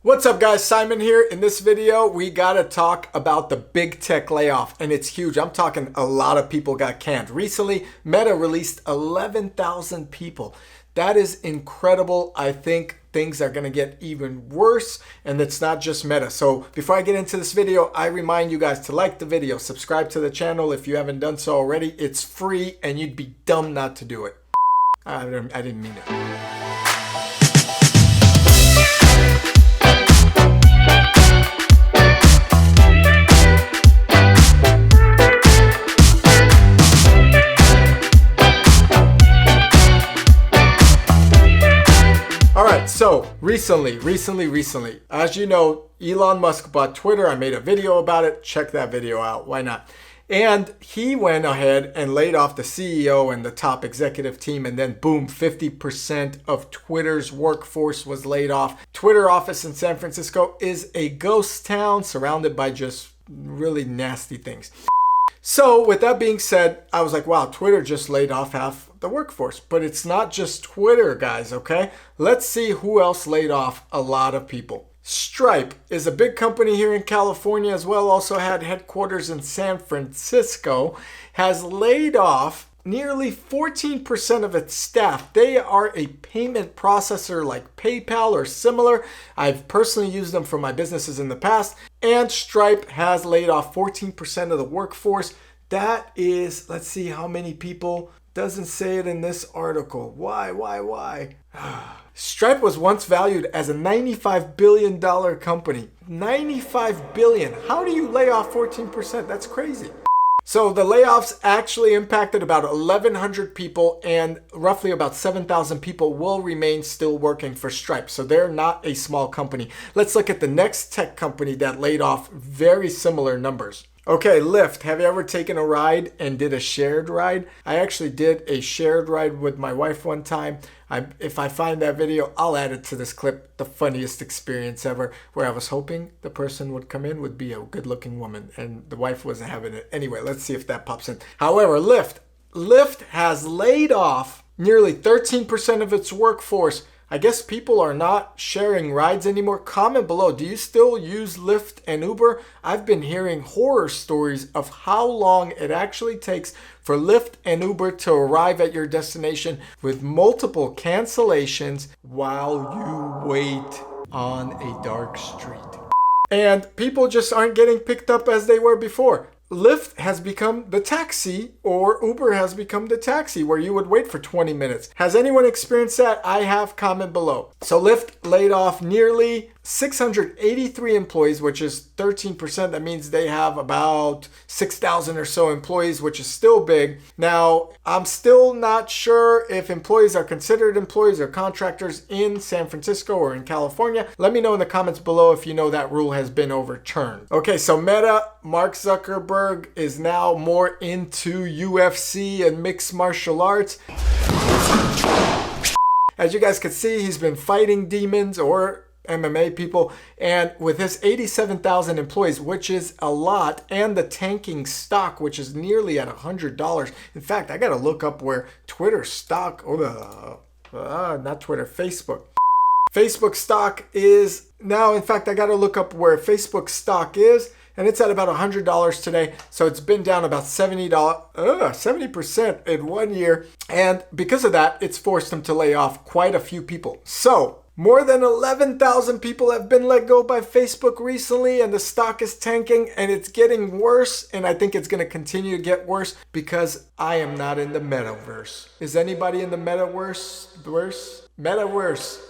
What's up guys, Simon here. In this video, we gotta talk about the big tech layoff, and it's huge. I'm talking a lot of people got canned. Recently, Meta released 11,000 people. That is incredible. I think things are gonna get even worse, and it's not just Meta. So before I get into this video, I remind you guys to like the video, subscribe to the channel if you haven't done so already. It's free, and you'd be dumb not to do it. I didn't mean it. So recently, as you know, Elon Musk bought Twitter. I made a video about it. Check that video out. Why not? And he went ahead and laid off the CEO and the top executive team. And then boom, 50% of Twitter's workforce was laid off. Twitter office in San Francisco is a ghost town surrounded by just really nasty things. So with that being said, I was like, wow, Twitter just laid off half the workforce. But it's not just Twitter, guys, okay? Let's see who else laid off a lot of people. Stripe is a big company here in California as well, also had headquarters in San Francisco, has laid off nearly 14% of its staff. They are a payment processor like PayPal or similar. I've personally used them for my businesses in the past. And Stripe has laid off 14% of the workforce. That is, let's see how many people. Doesn't say it in this article. Why? Stripe was once valued as a $95 billion company. $95 billion. How do you lay off 14%? That's crazy. So the layoffs actually impacted about 1,100 people, and roughly about 7,000 people will remain still working for Stripe. So they're not a small company. Let's look at the next tech company that laid off very similar numbers. Okay, Lyft. Have you ever taken a ride and did a shared ride? I actually did a shared ride with my wife one time. If I find that video, I'll add it to this clip. The funniest experience ever, where I was hoping the person would come in would be a good-looking woman, and the wife wasn't having it. Anyway, let's see if that pops in. However, Lyft has laid off nearly 13% of its workforce. I guess people are not sharing rides anymore. Comment below, do you still use Lyft and Uber? I've been hearing horror stories of how long it actually takes for Lyft and Uber to arrive at your destination with multiple cancellations while you wait on a dark street. And people just aren't getting picked up as they were before. Lyft has become the taxi, or Uber has become the taxi, where you would wait for 20 minutes. Has anyone experienced that? I have. Comment below. So Lyft laid off nearly 683 employees, which is 13%. That means they have about 6,000 or so employees, which is still big. Now, I'm still not sure if employees are considered employees or contractors in San Francisco or in California. Let me know in the comments below if you know that rule has been overturned. Okay, so Meta, Mark Zuckerberg is now more into UFC and mixed martial arts. As you guys can see, he's been fighting demons or MMA people, and with his 87,000 employees, which is a lot, and the tanking stock, which is nearly at $100. In fact, I gotta look up where Twitter stock, not Twitter, Facebook stock is now. In fact, I gotta look up where Facebook stock is, and it's at about $100 today. So it's been down about $70% in 1 year. And because of that, it's forced them to lay off quite a few people. So more than 11,000 people have been let go by Facebook recently, and the stock is tanking, and it's getting worse. And I think it's going to continue to get worse because I am not in the metaverse. Is anybody in the metaverse? Metaverse.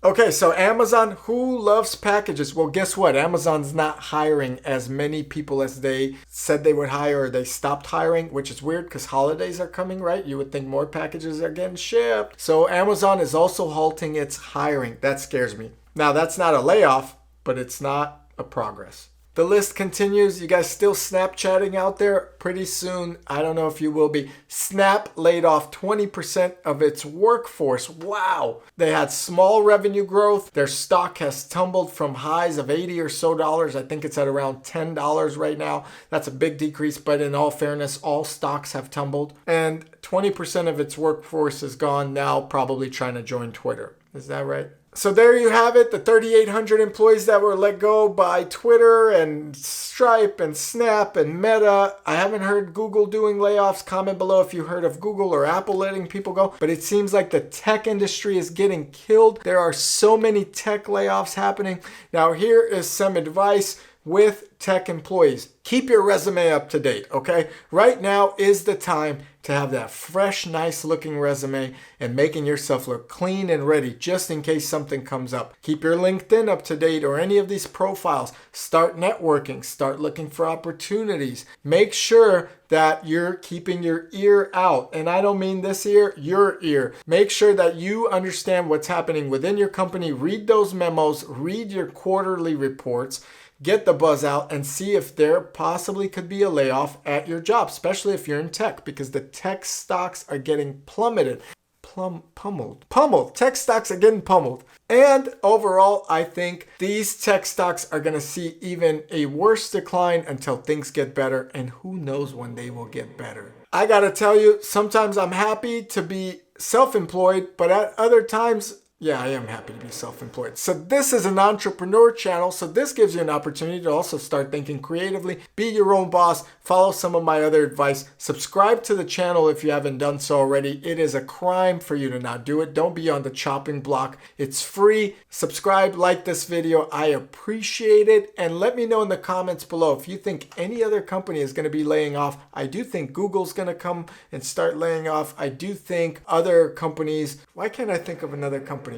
Okay, so Amazon, who loves packages? Well, guess what? Amazon's not hiring as many people as they said they would hire, or they stopped hiring, which is weird because holidays are coming, right? You would think more packages are getting shipped. So Amazon is also halting its hiring. That scares me. Now, that's not a layoff, but it's not a progress. The list continues. You guys still Snapchatting out there? Pretty soon, I don't know if you will be. Snap laid off 20% of its workforce. Wow. They had small revenue growth. Their stock has tumbled from highs of $80 or so. I think it's at around $10 right now. That's a big decrease, but in all fairness, all stocks have tumbled. And 20% of its workforce is gone now, probably trying to join Twitter. Is that right? So there you have it, the 3,800 employees that were let go by Twitter and Stripe and Snap and Meta. I haven't heard Google doing layoffs. Comment below if you heard of Google or Apple letting people go. But it seems like the tech industry is getting killed. There are so many tech layoffs happening. Now here is some advice with tech employees. Keep your resume up to date, okay? Right now is the time to have that fresh, nice looking resume and making yourself look clean and ready just in case something comes up. Keep your LinkedIn up to date or any of these profiles. Start networking, start looking for opportunities. Make sure that you're keeping your ear out. And I don't mean this ear, your ear. Make sure that you understand what's happening within your company. Read those memos, read your quarterly reports. Get the buzz out and see if there possibly could be a layoff at your job, especially if you're in tech, because the tech stocks are getting plummeted. Pummeled. Tech stocks are getting pummeled. And overall, I think these tech stocks are going to see even a worse decline until things get better. And who knows when they will get better. I got to tell you, sometimes I'm happy to be self-employed, but at other times, yeah, I am happy to be self-employed. So this is an entrepreneur channel. So this gives you an opportunity to also start thinking creatively, be your own boss, follow some of my other advice, subscribe to the channel if you haven't done so already. It is a crime for you to not do it. Don't be on the chopping block. It's free. Subscribe, like this video. I appreciate it. And let me know in the comments below if you think any other company is going to be laying off. I do think Google's going to come and start laying off. I do think other companies, why can't I think of another company?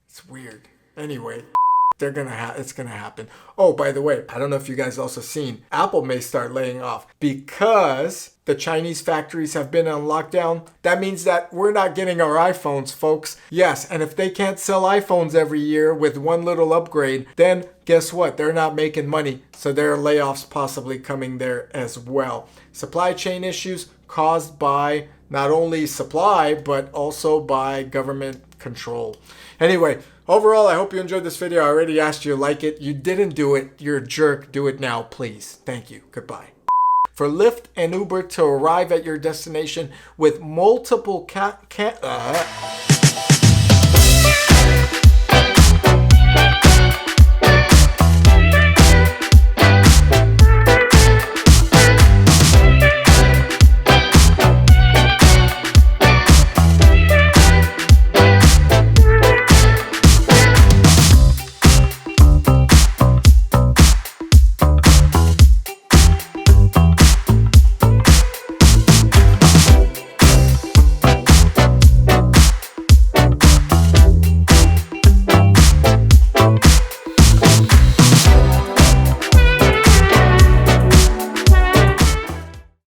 It's weird. Anyway, it's gonna happen. Oh, by the way, I don't know if you guys also seen, Apple may start laying off because the Chinese factories have been on lockdown. That means that we're not getting our iPhones, folks. Yes, and if they can't sell iPhones every year with one little upgrade, then guess what? They're not making money. So there are layoffs possibly coming there as well. Supply chain issues caused by not only supply, but also by government control. Anyway, overall, I hope you enjoyed this video. I already asked you to like it. You didn't do it. You're a jerk. Do it now, please. Thank you. Goodbye. For Lyft and Uber to arrive at your destination with multiple